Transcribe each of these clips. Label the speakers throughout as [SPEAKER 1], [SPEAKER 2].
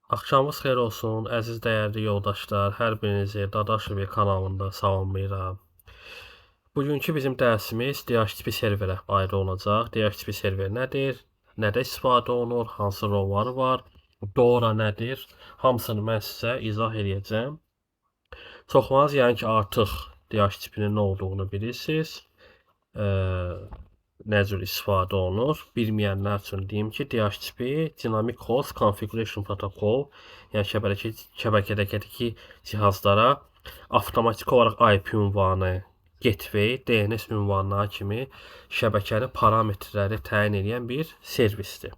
[SPEAKER 1] Axşamınız xeyir olsun, əziz dəyərli yoldaşlar. Hər birinizi Dadaşov kanalında salamlayıram. Bugünkü bizim dərsimiz DHCP serverə aid olacaq. DHCP server nədir? Nədə istifadə olunur? Hansı rolları var? DORA nədir? Hamısını mən sizə izah edəcəm. Çoxunuz yəni ki, artıq DHCP-nin nə olduğunu bilirsiniz. Nə cür istifadə olunur? Bilməyənlər üçün deyim ki, DHCP Dynamic Host Configuration Protocol, yəni şəbəkədəki cihazlara avtomatik olaraq IP ünvanı, gateway, DNS ünvanları kimi şəbəkəli parametrləri təyin edən bir servisdir.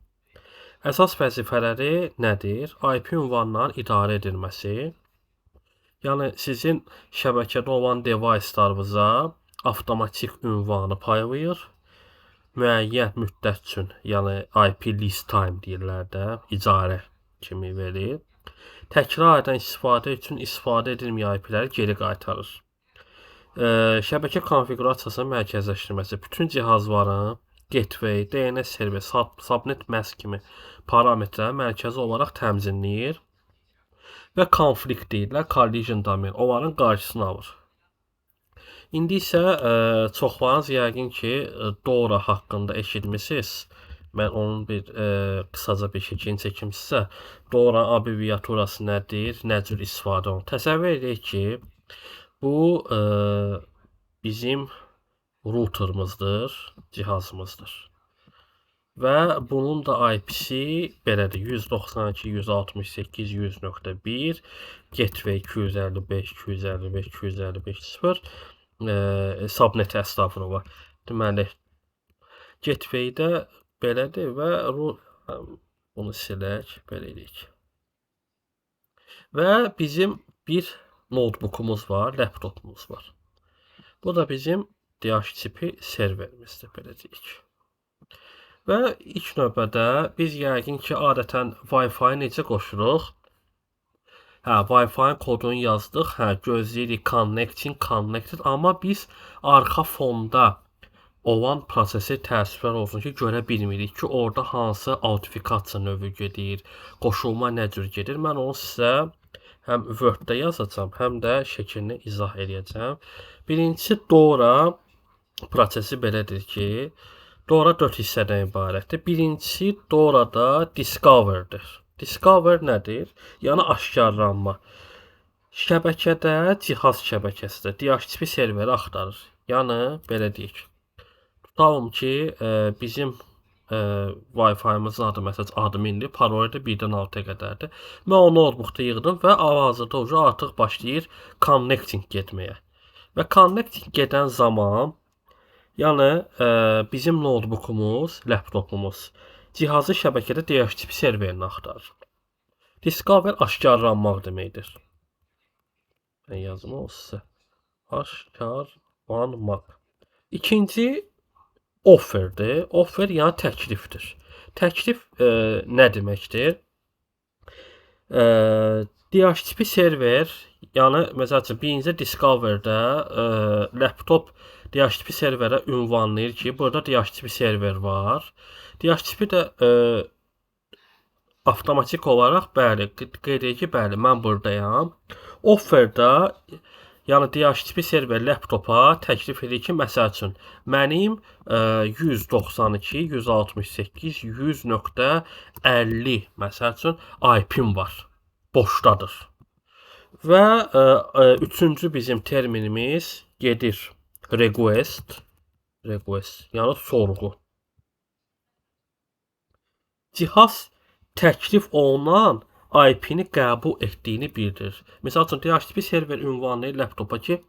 [SPEAKER 1] Əsas vəzifələri nədir? IP ünvanların idarə edilməsi. Yəni sizin şəbəkədə olan device-larınıza avtomatik ünvanı paylayır. Müəyyən müddət üçün, yəni IP lease time deyirlər də, icarə kimi verir. Təkrar edən istifadə üçün istifadə edilməyən IP-ləri geri qaytarır. Şəbəkə konfiqurasiyasının mərkəzləşdirməsi bütün cihazların gateway, DNS server, subnet mask kimi parametrləri mərkəzi olaraq təmizləyir və konflikt deyirlər, collision domain, onların qarşısını alır. İndi isə çoxlarınız yəqin ki, DORA haqqında eşitmisiniz. Mən onun bir qısaca bir şəklini çəkim sizə. DORA abreviaturası nədir, nə cür istifadə olunur? Təsəvvür edək ki, bu bizim routerımızdır, cihazımızdır. Və bunun da IP-si belədir. 192.168.100.1 gateway 255.255.255.0 subnet əstağfurullah. Deməli, gateway-də belədir və bunu silək, belə edək. Və bizim bir notebook'umuz var, laptopumuz var. Bu da bizim DHCP serverimizdir, belə deyək. Və ilk növbədə biz yəqin ki, adətən Wi-Fi necə qoşuruq? Wi-Fi kodunu yazdıq, gözləyirik connected, amma biz arxa fonda olan prosesi təəssüflər olsun ki, görə bilmirik ki, orada hansı autentifikasiya növü gedir, qoşulma nə cür gedir. Mən onu sizə həm Word-də yazacağam, həm də şəklini izah edəcəm. Birincisi DORA prosesi belədir ki, DORA 4 hissədən ibarətdir. Birincisi DORA-da Discover-dir. Discover nədir? Yəni aşkarlanma. Şəbəkədə cihaz şəbəkəsidir. DHCP serveri axtarır. Yəni belə deyək. Tutalım ki, bizim Wi-Fi-mızın adı məsələn admindir, paroli də 1-dən 6-ya qədərdir. Mən o notebookda yığdım və hal-hazırda artıq başlayır connecting getməyə. Və connecting gedən zaman, yəni bizim notebook'umuz, laptopumuz cihazı şəbəkədə DHCP serverini axtarır. Discover aşkarlanmaq deməkdir. Mən yazım o sizə. Aşkarlanmaq. İkinci offerdir. Offer yəni təklifdir. Təklif nə deməkdir? DHCP server, yəni məsəl üçün birinci Discover-də laptop DHCP serverə ünvanlayır ki, burada DHCP server var. DHCP də avtomatik olaraq bəli, qeyd edir ki, bəli, mən buradayam. Offerda, yəni DHCP server laptopa təklif edir ki, məsəl üçün mənim 192.168.100.50 məsəl üçün IP-im var, boşdadır. Və üçüncü bizim terminimiz gedir request, yəni sorğu. Cihaz təklif olunan IP-ni qəbul etdiyini bildirir. Məsəl üçün DHCP server ünvanlayır laptopa ki,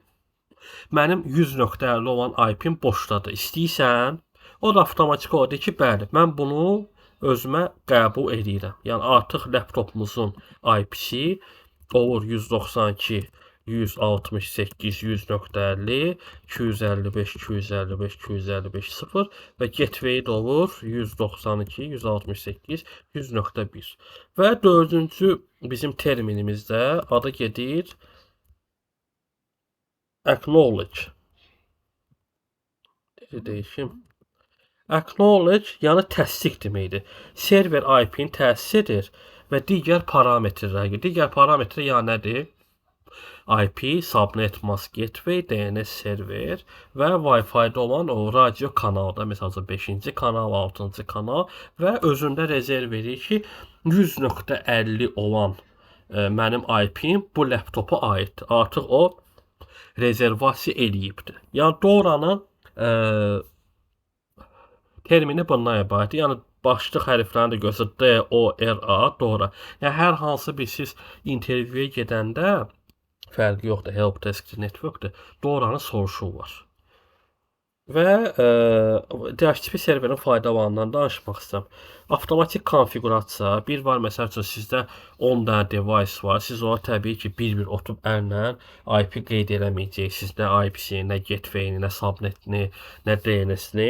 [SPEAKER 1] mənim 100.50 olan IP-im boşdadır. İstəyirsən, o da avtomatik olaraq deyir ki, bəli, mən bunu özümə qəbul edirəm. Yəni artıq laptopumuzun IP-si olur 192.168.100.50, 255.255.255.0 və gateway də olur 192.168.100.1. Və dördüncü bizim terminimizdə adı gedir acknowledge. Deyişim. Acknowledge yəni təsdiq deməkdir. Server IP-ni təsis edir və digər parametrlər. Digər parametr ya nədir? IP, Subnet Mask Gateway, DNS server və Wi-Fi-də olan o radio kanalda, məsələn 5-ci kanal, 6-cı kanal və özündə rezerv edir ki, 100.50 olan mənim IP-im bu laptopa aiddir. Artıq o rezervasiya eləyibdir. Yəni Doranın termini bundan ibarətdir. Yəni başlıq hərflərini də göstər D, O, R, A, Dora. Yəni hər hansı bir siz intervyuya gedəndə fərqi yoxdur, help desk networkdur. Doranın soruşu var. Və DHCP serverin faydalarından danışmaq istəyirəm. Avtomatik konfiqurasiya, bir var məsəl üçün sizdə 10 dənə device var. Siz ona təbii ki, bir-bir oturub əllə IP qeyd eləməyəcəksiniz. Nə IP-sini, nə gateway-ni, nə subnetini, nə DNS-ni.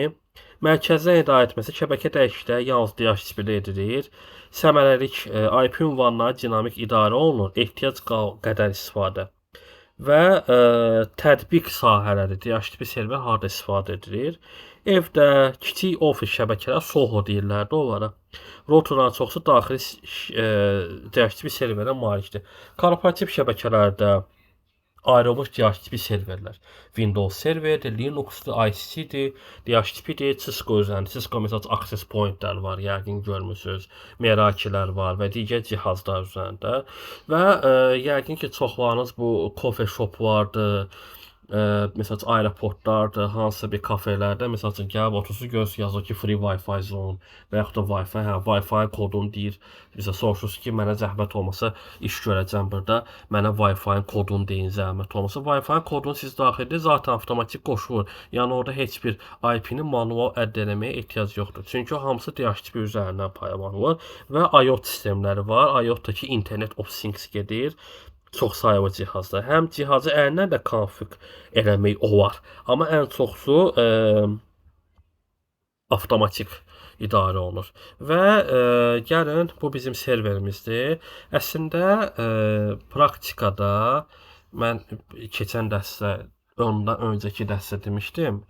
[SPEAKER 1] Mərkəzdən idarə etməsi şəbəkə dəyişiklikləri yalnız DHCP-də edilir. Səmərəlik IP ünvanları dinamik idarə olunur. Ehtiyac qədər istifadə. Və tətbiq sahələri DHCP server harda istifadə edilir? Evdə kiçik ofis şəbəkələr SOHO deyirlər də onlara. Routerların çoxusu daxili DHCP serverə malikdir. Korporativ şəbəkələrdə ayrılmış DHCP serverlər. Windows serverdir, Linuxdur, ICT-dir, DHCP-dir, Cisco üzərində. Cisco məsələn access point-lər var, yəqin görmüsünüz. Meraki-lər var və digər cihazlar üzərində. Və yəqin ki, çoxlarınız bu coffee shop-lardır, məsələn aeroportlardır, hansısa bir kafelərdə məsəl üçün gəlib oturursunuz, görürsünüz yazır ki, free Wi-Fi zone və yaxud da Wi-Fi, Wi-Fi kodunu deyir. Bizə soruşursunuz ki, mənə zəhmət olmasa iş görəcəm burada. Mənə Wi-Fi-ın kodunu deyin zəhmət olmasa. Wi-Fi kodunu siz daxil edirsiniz, zaten avtomatik qoşulur. Yəni orada heç bir IP-ni manual əldə etməyə ehtiyac yoxdur. Çünki o hamısı DHCP üzərindən paylanılır və IoT sistemləri var. IoT-dakı Internet of Things gedir. Çox sayılı cihazlar. Həm cihazı əlinlə də konfiq eləmək olar. Amma ən çoxsu avtomatik idarə olunur. Və gəlin bu bizim serverimizdir. Əslində praktikada mən keçən dərsdə ondan öncəki dərsdə demişdim.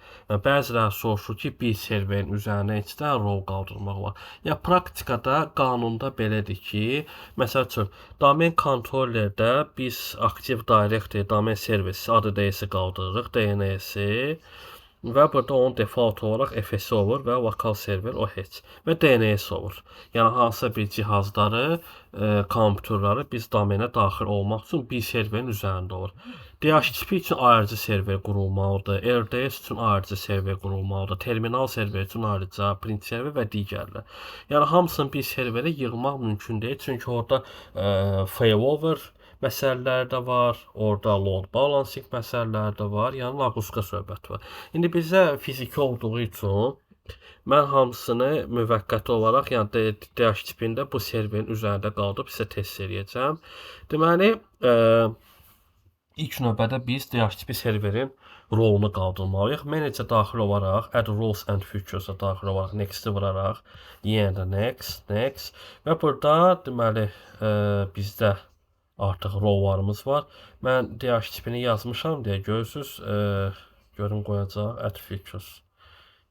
[SPEAKER 1] Bəziləri soruşur ki, bir serverin üzərinə heç də rol qaldırmaq var. Ya praktikada qanunda belədir ki, məsəl üçün domain kontrollerdə biz Active Directory domain servisi adı DS-i qaldırırıq, DNS-i və burada onun default olaraq FS olur və lokal server o heç və DNS olur. Yəni hansısa bir cihazları, kompüterləri biz domenə daxil olmaq üçün bir serverin üzərində olur. DHCP üçün ayrıca server qurulmalıdır, RDS üçün ayrıca server qurulmalıdır, terminal server üçün ayrıca, print server və digərlər. Yəni hamısını bir serverə yığmaq mümkün deyil, çünki orada failover məsələləri də var, orada load balancing məsələləri də var, yəni laqusqa söhbəti var. İndi bizə fiziki olduğu üçün mən hamısını müvəqqəti olaraq, yəni DHCP-də bu serverin üzərində qaldırıb sizə test eləyəcəm. Deməli, ilk növbədə biz DHCP serverin rolunu qaldırmalıyıq. Manager daxil olaraq add roles and features-a daxil olaraq next-i vuraraq, yenə də next və burada deməli bizdə artıq rollarımız var. Mən DHCP-ni yazmışam deyə görürsüz, görün qoyacaq add features.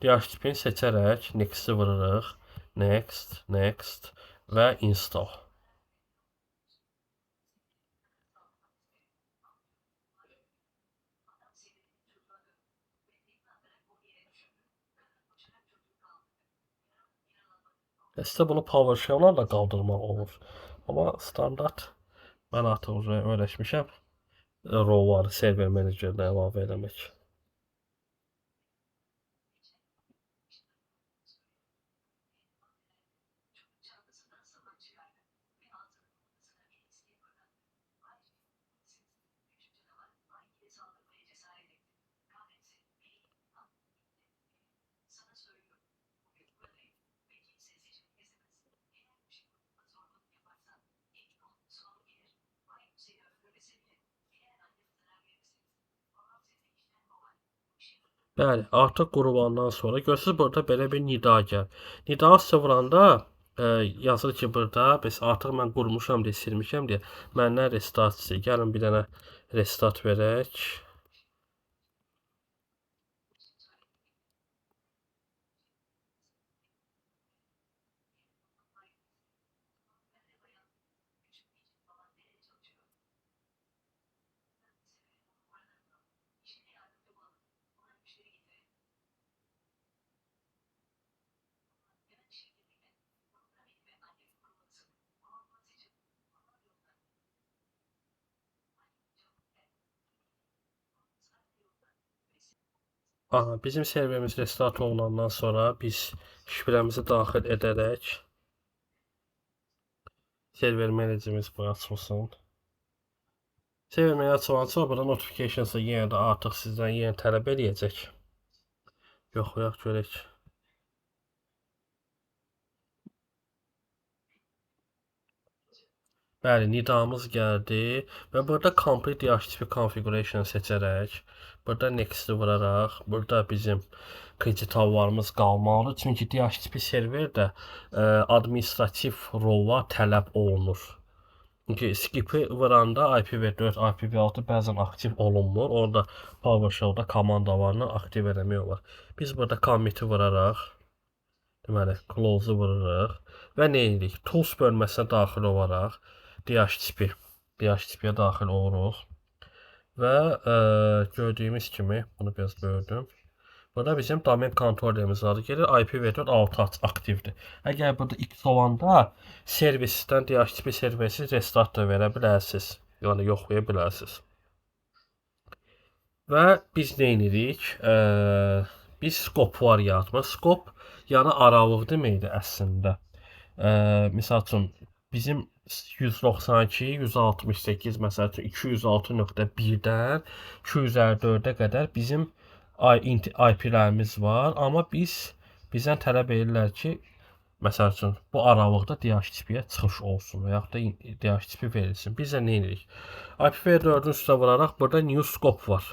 [SPEAKER 1] DHCP-ni seçərək next-i vururuq. Next və install. Sizə bunu PowerShell-la da qaldırmaq olur. Amma standart mən artıq öyrəşmişəm rolları server menecerinə əlavə eləmək. Bəli, artıq qurulandan sonra görürsüz burada belə bir nida gəl. Nidanı sıfıranda yazır ki, burada bəs artıq mən qurmuşam deyə silmişəm deyə məndən restart istəyir. Gəlin bir dənə restart verək. Aha, bizim serverimiz restart olunandan sonra biz şifrəmizi daxil edərək server menecimiz bu açılsın. Server menü açılandan sonra burada notifications'ı yenə də artıq sizdən yenə tələb eləyəcək. Yoxlayaq görək. Bəli, nidamız gəldi və burada complete DHCP configuration seçərək, burada next-i vuraraq, burada bizim kreditallarımız qalmalıdır. Çünki DHCP serverdə administrativ rola tələb olunur. Çünki skip-i vuranda IPv4, IPv6 bəzən aktiv olunmur. Orada PowerShell-da komandalarını aktiv eləmək olar. Biz burada commit-i vuraraq, deməli, close-u vururuq və nə edirik? Tools bölməsinə daxil olaraq DHCP-yə daxil oluruq və gördüyümüz kimi, bunu biraz böldüm. Burada bizim domen kontrollerimiz var. Gelir IPv4 6 aktivdir. Əgər burada X olanda servisdən DHCP servisi restart da verə bilərsiniz. Yəni yoxlaya bilərsiniz. Və biz nə edirik? Biz skoplar yaratmaq. Skop yəni aralıq deməkdir əslində. Misal üçün bizim 192, 168 məsəl üçün 206.1-dən 254-ə qədər bizim IP-lərimiz var, amma bizdən tələb edirlər ki, məsəl üçün bu aralıqda DHCP-yə çıxış olsun və yaxud da DHCP verilsin. Biz də nə edirik? IPv4-ün üstünə vuraraq burada new scope var.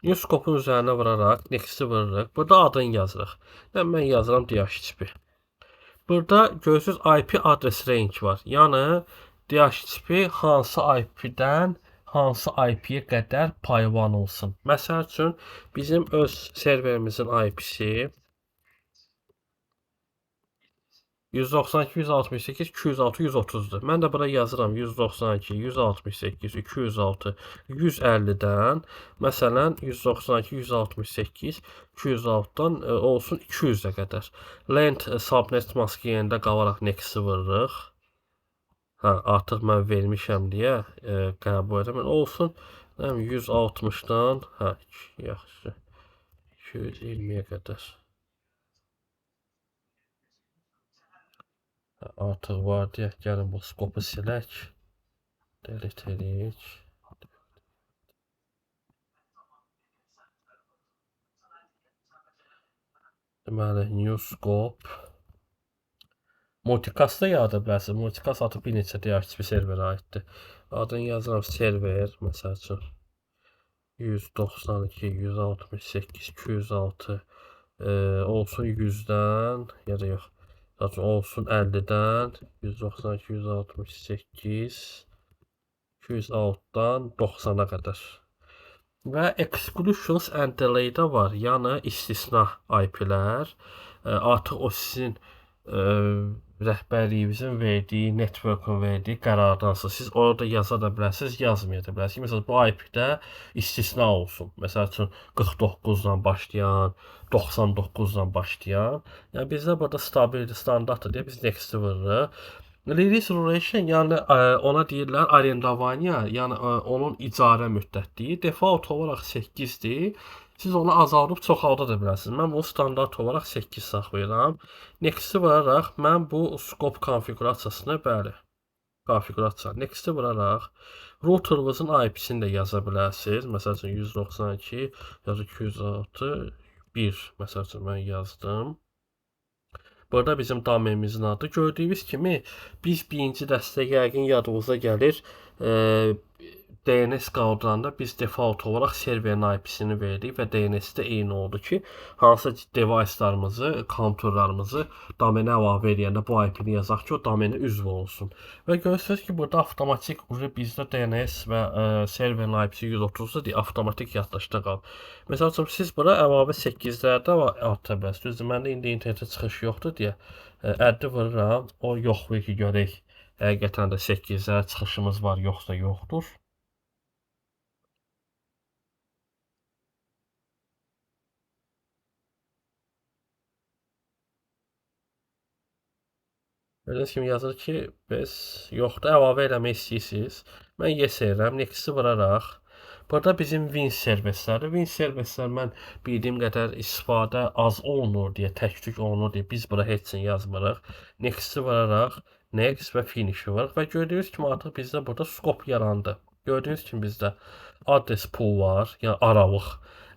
[SPEAKER 1] New scope-un üzərinə vuraraq next-i vururuq. Burada adını yazırıq. Mən yazıram DHCP. Burada görürsünüz IP adres range var. Yəni DHCP hansı IP-dən hansı IP-yə qədər paylanılsın. Məsəl üçün bizim öz serverimizin IP-si 192, 168, 206, 130'dur. Mən də bura yazıram 192, 168, 206, 150-dən, məsələn 192, 168, 206-dan olsun 200-ə qədər. Length subnet mask yerində qalaraq next-i vururuq. Hə, artıq mən vermişəm deyə qəbul edəm. Olsun 160-dan, hə, yaxşı. 220-yə qədər. Artıq var deyə gəlin bu skopu silək. Delete edək. Deməli, new scope. Multicast da yarada bilərsiniz. Multicast artıq bir neçə DHCP serverə aiddir. Adını yazıram server, məsəl üçün 192, 168, 206 olsun 100-dən, ya da yox. Olsun 50-dən, 192, 168, 206-dan 90-a qədər. Və exclusions and delay-də var, yəni istisna IP-lər. Artıq o sizin rəhbərliyinizin verdiyi, network'un verdiyi qərardansınız. Siz orada yaza da bilərsiniz, yazmaya da bilərsiniz. Məsələn, bu IP-də istisna olsun. Məsəl üçün 49-dan başlayan, 99-dan başlayan. Yəni bizdə burada stabil standartdır deyə biz next-i vururuq. Release duration, yəni ona deyirlər arendovaniya, yəni onun icarə müddəti default olaraq 8-dir. Siz onu azaldıb çoxalda da bilərsiniz. Mən bunu standart olaraq 8 saxlayıram. Next-i vuraraq mən bu scope konfigurasiyasını, bəli, konfigurasiya. Next-i vuraraq routerimizin IP-sini də yaza bilərsiniz. Məsəl üçün 192, ya da 206, 1, məsəl üçün mən yazdım. Burada bizim domenimizin adı. Gördüyünüz kimi biz birinci dəstə yəqin yadınıza gəlir. DNS qaldıranda biz default olaraq serverin IP-sini verdik və DNS-də eyni oldu ki, hansı device-larımızı, konturlarımızı domenə əlavə edəndə bu IP-ni yazaq ki, o domenə üzv olsun. Və görürsünüz ki, burada avtomatik bizdə DNS və serverin IP-si 130-dur deyə avtomatik yaddaşda qalır. Məsəl üçün siz bura əlavə 8-lərdə ata bilərsiniz. Düzdür, məndə indi internetə çıxış yoxdur deyə əddi vururam. O yoxlayır ki, görək həqiqətən də 8-lərə çıxışımız var, yoxsa yoxdur. Gördüyünüz kimi yazır ki, biz yoxdur, əlavə eləmək istəyirsiniz. Mən yes edirəm, next-i vuraraq. Burada bizim Win servisləri. Win servislər mən bildiyim qədər istifadə az olunur deyə, tək-tük olunur deyə biz bura heç nə yazmırıq. Next-i vararaq, next və finish-i var və gördüyünüz kimi artıq bizdə burada skop yarandı. Gördüyünüz kimi bizdə adres pool var, yəni aralıq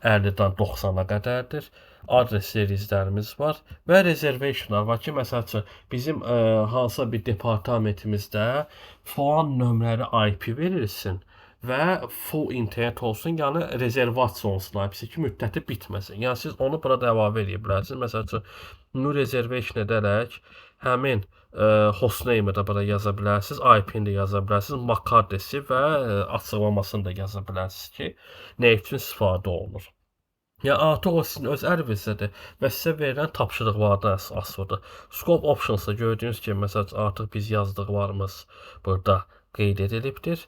[SPEAKER 1] 50-dən 90-a qədərdir. Adres serizlərimiz var və reservationlar var ki, məsəl üçün bizim hansısa bir departamentimizdə falan nömrəli IP verilsin və full internet olsun, yəni rezervasiya olsun IP-si ki, müddəti bitməsin. Yəni siz onu burada əlavə edə bilərsiniz. Məsəl üçün new reservation edərək həmin hostname-i də bura yaza bilərsiniz, IP-ni də yaza bilərsiniz, MAC adresi və açıqlamasını da yaza bilərsiniz ki, nə üçün istifadə olunur. Yəni artıq o sizin öz əlinizdədir və sizə verilən tapşırıqlardan asılıdır. Scope options-da gördüyünüz kimi, məsələn, artıq biz yazdıqlarımız burada qeyd edilibdir.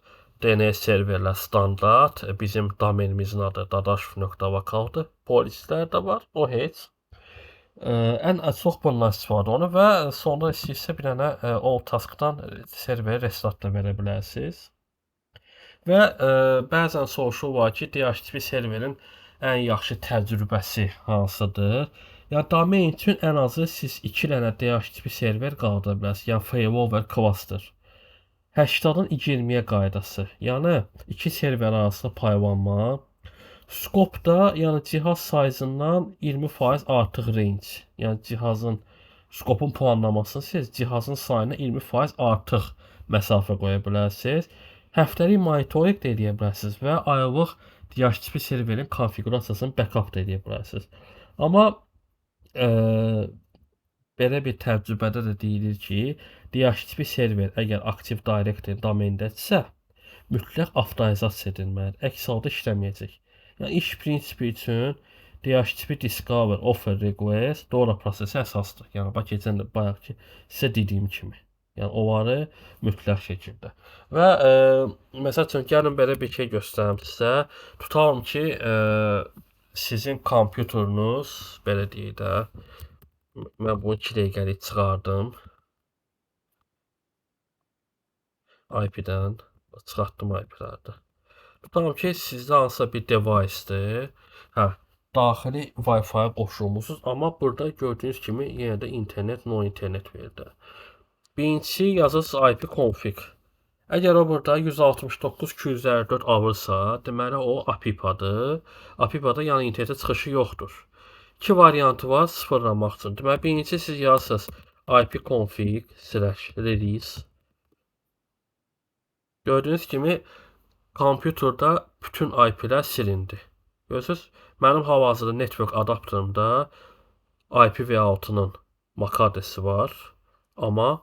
[SPEAKER 1] DNS serverlər standart, bizim domenimizin adı dadaşov.vokaldır. Polislər də var, o heç. Ən çox bundan istifadə olunur və sonda istəyirsə bir dənə all taskdan serveri restart da verə bilərsiniz. Və bəzən soruşurlar ki, DHCP serverin ən yaxşı təcrübəsi hansıdır? Yəni domain üçün ən azı siz 2 dənə DHCP server qaldıra bilərsiniz. Yəni failover cluster. 80-dan 20-yə qaydası. Yəni 2 server arasında paylanma. Scope da yəni cihaz sayzından 20% artıq range. Yəni cihazın skopun planlamasını siz cihazın sayına 20% artıq məsafə qoya bilərsiniz. Həftəlik monitorinq də edə bilərsiniz və aylıq DHCP serverin konfigurasiyasını backup da edə bilərsiniz. Amma belə bir təcrübədə də deyilir ki, DHCP server əgər Active Directory domendədirsə, mütləq avtorizasiya edilməlidir. Əks halda işləməyəcək. Yəni iş prinsipi üçün DHCP Discover Offer Request DORA prosesi əsasdır. Yəni bax keçən də bayaqki sizə dediyim kimi. Yəni onları mütləq şəkildə. Və məsəl üçün gəlin belə bir şey göstərim sizə. Tutalım ki, sizin kompüteriniz belə deyək də, mən bunu 2 dəqiqəlik çıxardım. IP-dən çıxartdım IP-lərdə. Tutalım ki, sizdə hansısa bir device-dir. Daxili Wi-Fi-yə qoşulmusunuz, amma burada gördüyünüz kimi yenə də internet, no internet verdi. Birincisi yazırsınız IP config. Əgər o burada 169.254 alırsa, deməli o APIPA-dır. APIPA-da yəni internetə çıxışı yoxdur. 2 variantı var sıfırlamaq üçün. Deməli birincisi siz yazırsınız ipconfig/release. Gördüyünüz kimi kompüterdə bütün IP-lər silindi. Görürsünüz, mənim hal-hazırda network adapterımda IPv6-nın MAC adresi var, amma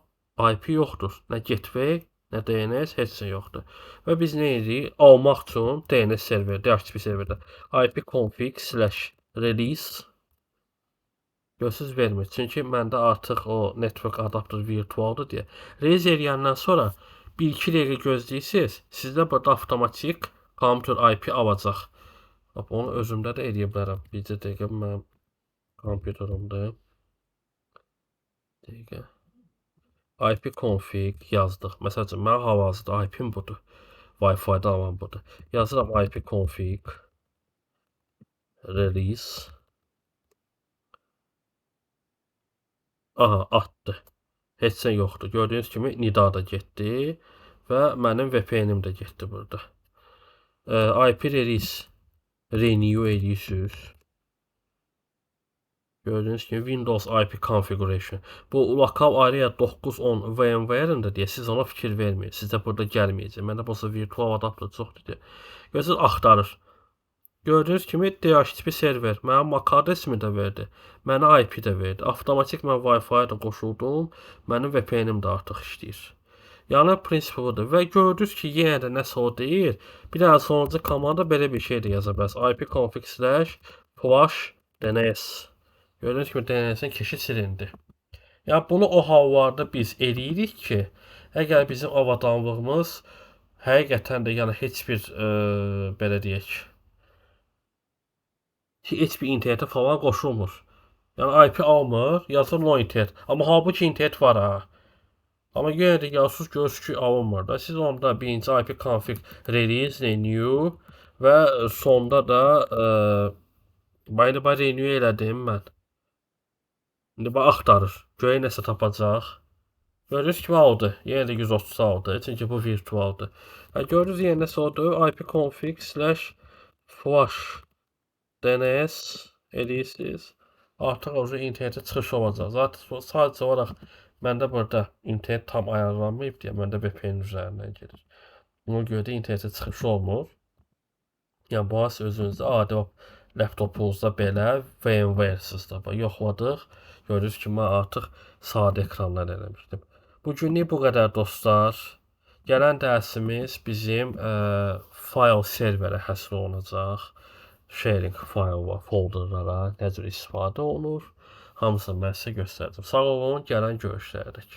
[SPEAKER 1] IP yoxdur. Nə gateway, nə DNS, heç nə yoxdur. Və biz nə edirik? Almaq üçün DNS server, DHCP serverdə ipconfig/release görürsünüz vermir. Çünki məndə artıq o network adapter virtualdır deyə. Release edəndən sonra 1-2 dəqiqə gözləyirsiniz, sizdə burada avtomatik kompüter IP alacaq. Onu özümdə də edə bilərəm. Bircə dəqiqə mənim kompüterimdə. Dəqiqə. ipconfig yazdıq. Məsəl üçün mənim hal-hazırda IP-m budur. Wi-Fi-da alan budur. Yazıram ipconfig release. Aha, atdı. Heç nə yoxdur. Gördüyünüz kimi nida da getdi və mənim VPN-im də getdi burada. IP release renew edirsiniz. Gördüyünüz kimi Windows IP configuration. Bu lokal area 910 VMware-ində deyə siz ona fikir verməyin. Sizdə burada gəlməyəcək. Məndə bu virtual adapter çoxdur deyə. Görürsünüz axtarır. Gördüyünüz kimi DHCP server mənim MAC adresimi də verdi. Mənə IP də verdi. Avtomatik mən Wi-Fi-yə də qoşuldum. Mənim VPN-im də artıq işləyir. Yəni prinsip budur. Və gördünüz ki, yenə də nəsə o deyir. Bir dənə sonuncu komanda belə bir şey də yaza bilərsiniz. ipconfig/flush DNS. Gördüyünüz kimi DNS-in keşi silindi. Yəni bunu o hallarda biz eləyirik ki, əgər bizim avadanlığımız həqiqətən də yəni heç bir belə deyək, heç bir internetə falan qoşulmur. Yəni IP almır, yazır no internet. Amma halbuki internet var ha. Amma yenə də yazsız görürsünüz ki, alınmır da. Siz onda birinci IP config release renew və sonda da by the by renew elədim mən. İndi bax axtarır. Göyə nəsə tapacaq. Gördüyünüz kimi aldı. Yenə də 130 aldı. Çünki bu virtualdır. Gördüyünüz yenə nəsə odur. ipconfig/flash DNS eləyirsiniz. Artıq o internetə çıxış olacaq. Zaten sadəcə olaraq məndə burada internet tam ayarlanmayıb deyə məndə VPN üzərindən gedir. Buna görə də internetə çıxış olmur. Yəni bu özünüzdə adi laptopunuzda belə VMware-sızda yoxladıq. Gördüyünüz kimi mən artıq sadə ekrandan eləmişdim. Bugünlük bu qədər dostlar. Gələn dərsimiz bizim fayl serverə həsr olunacaq. Sharing fayl və folderlara nə cür istifadə olunur. Hamısını mən sizə göstərdim. Sağ olun, gələn görüşlərdək.